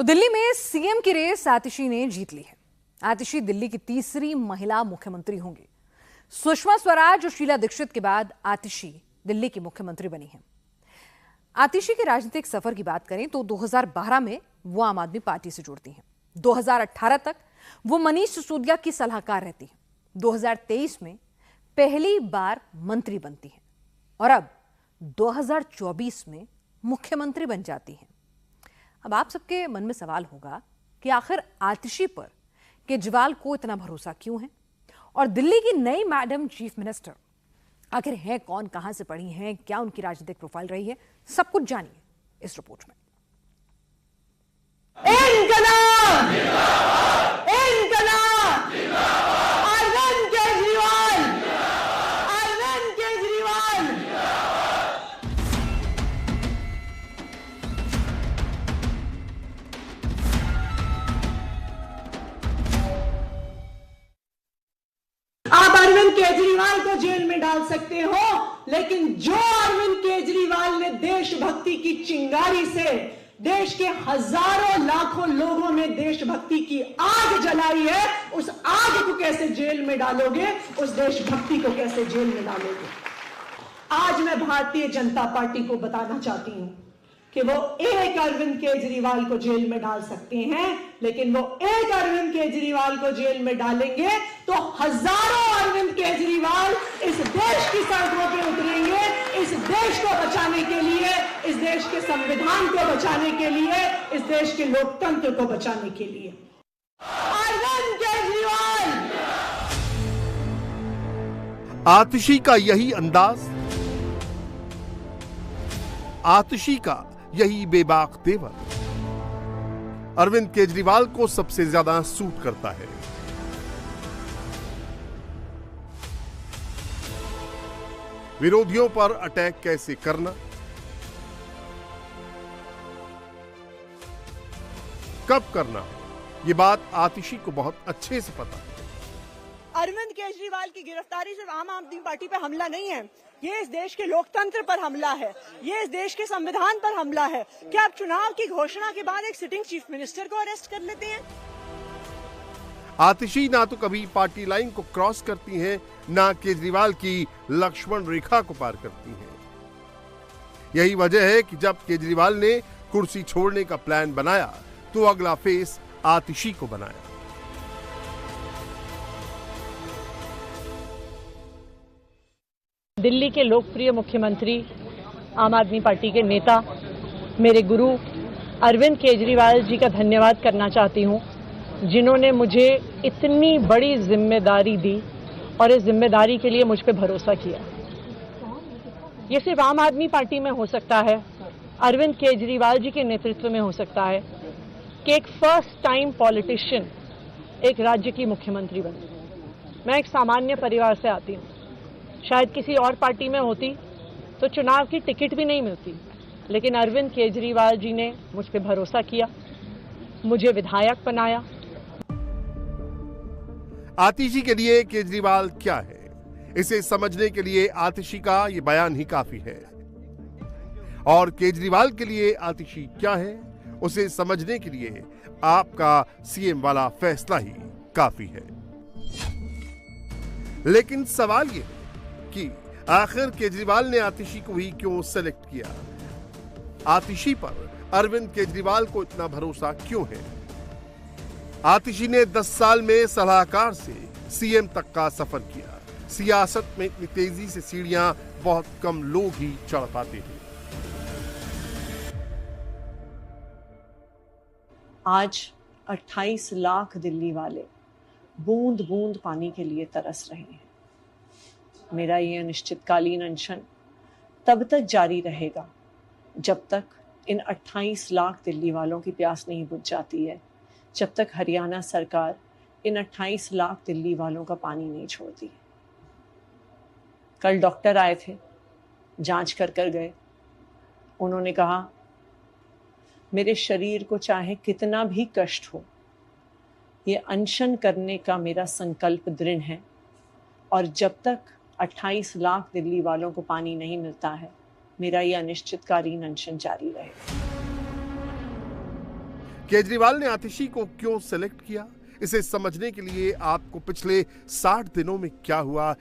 तो दिल्ली में सीएम की रेस आतिशी ने जीत ली है। आतिशी दिल्ली की तीसरी महिला मुख्यमंत्री होंगी। सुषमा स्वराज और शीला दीक्षित के बाद आतिशी दिल्ली की मुख्यमंत्री बनी हैं। आतिशी के राजनीतिक सफर की बात करें तो 2012 में वो आम आदमी पार्टी से जुड़ती हैं। 2018 तक वो मनीष सिसोदिया की सलाहकार रहती हैं। 2023 में पहली बार मंत्री बनती हैं और अब 2024 में मुख्यमंत्री बन जाती हैं। अब आप सबके मन में सवाल होगा कि आखिर आतिशी पर केजरीवाल को इतना भरोसा क्यों है और दिल्ली की नई मैडम चीफ मिनिस्टर आखिर है कौन, कहां से पढ़ी हैं, क्या उनकी राजनीतिक प्रोफाइल रही है, सब कुछ जानिए इस रिपोर्ट में। आप अरविंद केजरीवाल को जेल में डाल सकते हो, लेकिन जो अरविंद केजरीवाल ने देशभक्ति की चिंगारी से देश के हजारों लाखों लोगों में देशभक्ति की आग जलाई है, उस आग को कैसे जेल में डालोगे, उस देशभक्ति को कैसे जेल में डालोगे। आज मैं भारतीय जनता पार्टी को बताना चाहती हूं कि वो एक अरविंद केजरीवाल को जेल में डाल सकते हैं, लेकिन वो एक अरविंद केजरीवाल को जेल में डालेंगे तो हजारों अरविंद केजरीवाल इस देश की सड़कों पे उतरेंगे, इस देश को बचाने के लिए, इस देश के संविधान को बचाने के लिए, इस देश के लोकतंत्र को बचाने के लिए। अरविंद केजरीवाल। आतिशी का यही अंदाज, आतिशी का यही बेबाक तेवर अरविंद केजरीवाल को सबसे ज्यादा सूट करता है। विरोधियों पर अटैक कैसे करना, कब करना, यह बात आतिशी को बहुत अच्छे से पता है। अरविंद केजरीवाल की गिरफ्तारी सिर्फ आम आदमी पार्टी पर हमला नहीं है, ये इस देश के लोकतंत्र पर हमला है, ये इस देश के संविधान पर हमला है। क्या आप चुनाव की घोषणा के बाद एक सिटिंग चीफ मिनिस्टर को अरेस्ट कर लेते हैं? आतिशी ना तो कभी पार्टी लाइन को क्रॉस करती हैं, ना केजरीवाल की लक्ष्मण रेखा को पार करती हैं। यही वजह है कि जब केजरीवाल ने कुर्सी छोड़ने का प्लान बनाया तो अगला फेस आतिशी को बनाया। दिल्ली के लोकप्रिय मुख्यमंत्री, आम आदमी पार्टी के नेता, मेरे गुरु अरविंद केजरीवाल जी का धन्यवाद करना चाहती हूं, जिन्होंने मुझे इतनी बड़ी जिम्मेदारी दी और इस जिम्मेदारी के लिए मुझ पे भरोसा किया। ये सिर्फ आम आदमी पार्टी में हो सकता है, अरविंद केजरीवाल जी के नेतृत्व में हो सकता है कि एक फर्स्ट टाइम पॉलिटिशियन एक राज्य की मुख्यमंत्री बने। मैं एक सामान्य परिवार से आती हूँ। शायद किसी और पार्टी में होती तो चुनाव की टिकट भी नहीं मिलती, लेकिन अरविंद केजरीवाल जी ने मुझ पे भरोसा किया, मुझे विधायक बनाया। आतिशी के लिए केजरीवाल क्या है, इसे समझने के लिए आतिशी का ये बयान ही काफी है, और केजरीवाल के लिए आतिशी क्या है, उसे समझने के लिए आपका सीएम वाला फैसला ही काफी है। लेकिन सवाल ये है कि आखिर केजरीवाल ने आतिशी को ही क्यों सेलेक्ट किया? आतिशी पर अरविंद केजरीवाल को इतना भरोसा क्यों है? आतिशी ने 10 साल में सलाहकार से सीएम तक का सफर किया। सियासत में इतनी तेजी से सीढ़ियां बहुत कम लोग ही चढ़ पाते हैं। आज 28 लाख दिल्ली वाले बूंद बूंद पानी के लिए तरस रहे हैं। मेरा ये अनिश्चितकालीन अनशन तब तक जारी रहेगा जब तक इन 28 लाख दिल्ली वालों की प्यास नहीं बुझ जाती है, जब तक हरियाणा सरकार इन 28 लाख दिल्ली वालों का पानी नहीं छोड़ती। कल डॉक्टर आए थे, जांच कर गए। उन्होंने कहा मेरे शरीर को चाहे कितना भी कष्ट हो, ये अनशन करने का मेरा संकल्प दृढ़ है, और जब तक 28 लाख दिल्ली वालों को पानी नहीं मिलता है, मेरा यह अनिश्चितकालीन अनशन जारी रहेगा। केजरीवाल ने आतिशी को क्यों सेलेक्ट किया, इसे समझने के लिए आपको पिछले 60 दिनों में क्या हुआ,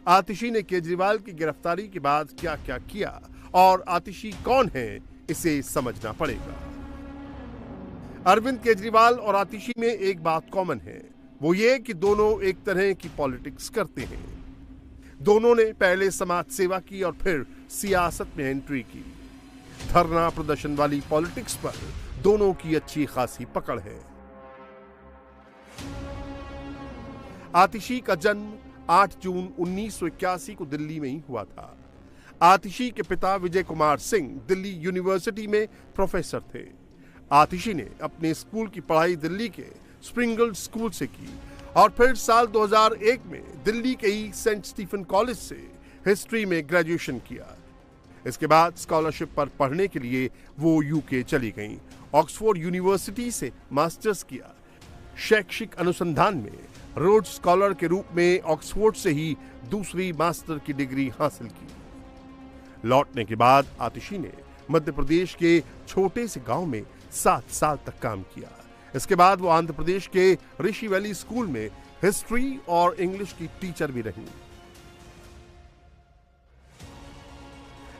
आतिशी ने केजरीवाल की गिरफ्तारी के बाद क्या क्या किया और आतिशी कौन है, इसे समझना पड़ेगा। अरविंद केजरीवाल और आतिशी में एक बात कॉमन है, वो ये कि दोनों एक तरह की पॉलिटिक्स करते हैं। दोनों ने पहले समाज सेवा की और फिर सियासत में एंट्री की। धरना प्रदर्शन वाली पॉलिटिक्स पर दोनों की अच्छी खासी पकड़ है। आतिशी का जन्म 8 जून 1981 को दिल्ली में ही हुआ था। आतिशी के पिता विजय कुमार सिंह दिल्ली यूनिवर्सिटी में प्रोफेसर थे। आतिशी ने अपने स्कूल की पढ़ाई दिल्ली के स्प्रिंगल स्कूल से की और फिर साल 2001 में दिल्ली के ही सेंट स्टीफन कॉलेज से हिस्ट्री में ग्रेजुएशन किया। इसके बाद स्कॉलरशिप पर पढ़ने के लिए वो यूके चली गईं। ऑक्सफोर्ड यूनिवर्सिटी से मास्टर्स किया। शैक्षिक अनुसंधान में रोड स्कॉलर के रूप में ऑक्सफोर्ड से ही दूसरी मास्टर की डिग्री हासिल की। लौटने के बाद आतिशी ने मध्य प्रदेश के छोटे से गांव में 7 साल तक काम किया। इसके बाद वो आंध्र प्रदेश के ऋषि वैली स्कूल में हिस्ट्री और इंग्लिश की टीचर भी रही।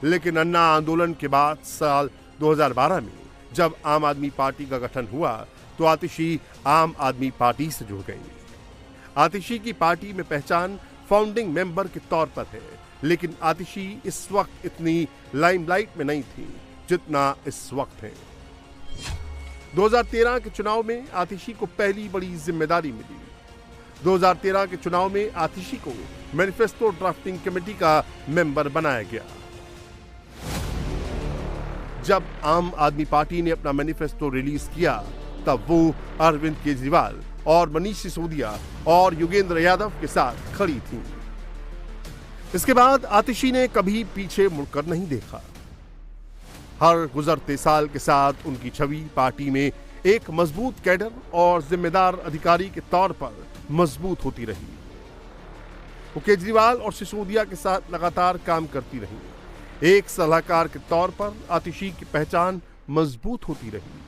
लेकिन अन्ना आंदोलन के बाद साल 2012 में जब आम आदमी पार्टी का गठन हुआ तो आतिशी आम आदमी पार्टी से जुड़ गई। आतिशी की पार्टी में पहचान फाउंडिंग मेंबर के तौर पर है, लेकिन आतिशी इस वक्त इतनी लाइमलाइट में नहीं थी जितना इस वक्त है। 2013 के चुनाव में आतिशी को पहली बड़ी जिम्मेदारी मिली। 2013 के चुनाव में आतिशी को मैनिफेस्टो ड्राफ्टिंग कमेटी का मेंबर बनाया गया। जब आम आदमी पार्टी ने अपना मैनिफेस्टो रिलीज किया तब वो अरविंद केजरीवाल और मनीष सिसोदिया और योगेंद्र यादव के साथ खड़ी थी। इसके बाद आतिशी ने कभी पीछे मुड़कर नहीं देखा। हर गुजरते साल के साथ उनकी छवि पार्टी में एक मजबूत कैडर और जिम्मेदार अधिकारी के तौर पर मजबूत होती रही। वो केजरीवाल और सिसोदिया के साथ लगातार काम करती रही। एक सलाहकार के तौर पर आतिशी की पहचान मजबूत होती रही।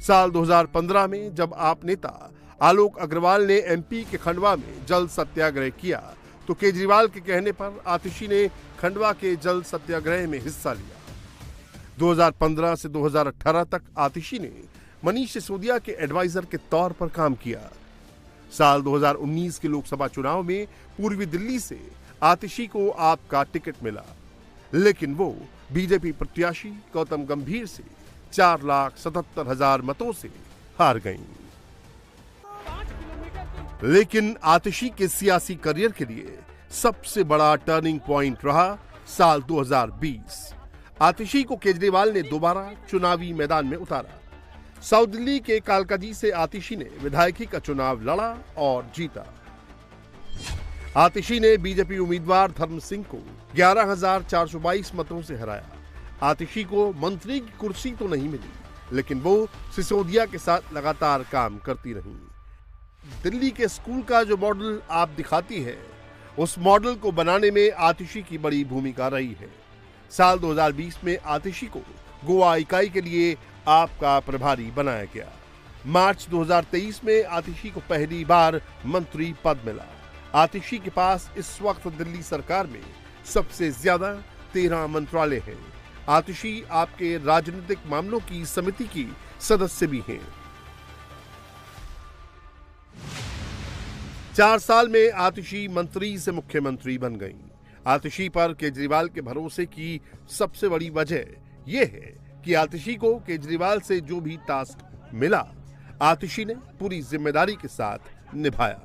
साल 2015 में जब आप नेता आलोक अग्रवाल ने एमपी के खंडवा में जल सत्याग्रह किया तो केजरीवाल के कहने पर आतिशी ने खंडवा के जल सत्याग्रह में हिस्सा लिया। 2015 से 2018 तक आतिशी ने मनीष सिसोदिया के एडवाइजर के तौर पर काम किया। साल 2019 के लोकसभा चुनाव में पूर्वी दिल्ली से आतिशी को आप का टिकट मिला, लेकिन वो बीजेपी प्रत्याशी गौतम गंभीर से 4,77,000 मतों से हार गईं। लेकिन आतिशी के सियासी करियर के लिए सबसे बड़ा टर्निंग पॉइंट रहा साल 2020। आतिशी को केजरीवाल ने दोबारा चुनावी मैदान में उतारा। साउथ दिल्ली के कालकाजी से आतिशी ने विधायकी का चुनाव लड़ा और जीता। आतिशी ने बीजेपी उम्मीदवार धर्म सिंह को 11,422 मतों से हराया। आतिशी को मंत्री की कुर्सी तो नहीं मिली, लेकिन वो सिसोदिया के साथ लगातार काम करती रही। दिल्ली के स्कूल का जो मॉडल आप दिखाती है, उस मॉडल को बनाने में आतिशी की बड़ी भूमिका रही है। साल 2020 में आतिशी को गोवा इकाई के लिए आपका प्रभारी बनाया गया। मार्च 2023 में आतिशी को पहली बार मंत्री पद मिला। आतिशी के पास इस वक्त दिल्ली सरकार में सबसे ज्यादा 13 मंत्रालय हैं। आतिशी आपके राजनीतिक मामलों की समिति की सदस्य भी हैं। 4 साल में आतिशी मंत्री से मुख्यमंत्री बन गईं। आतिशी पर केजरीवाल के भरोसे की सबसे बड़ी वजह यह है कि आतिशी को केजरीवाल से जो भी टास्क मिला, आतिशी ने पूरी जिम्मेदारी के साथ निभाया।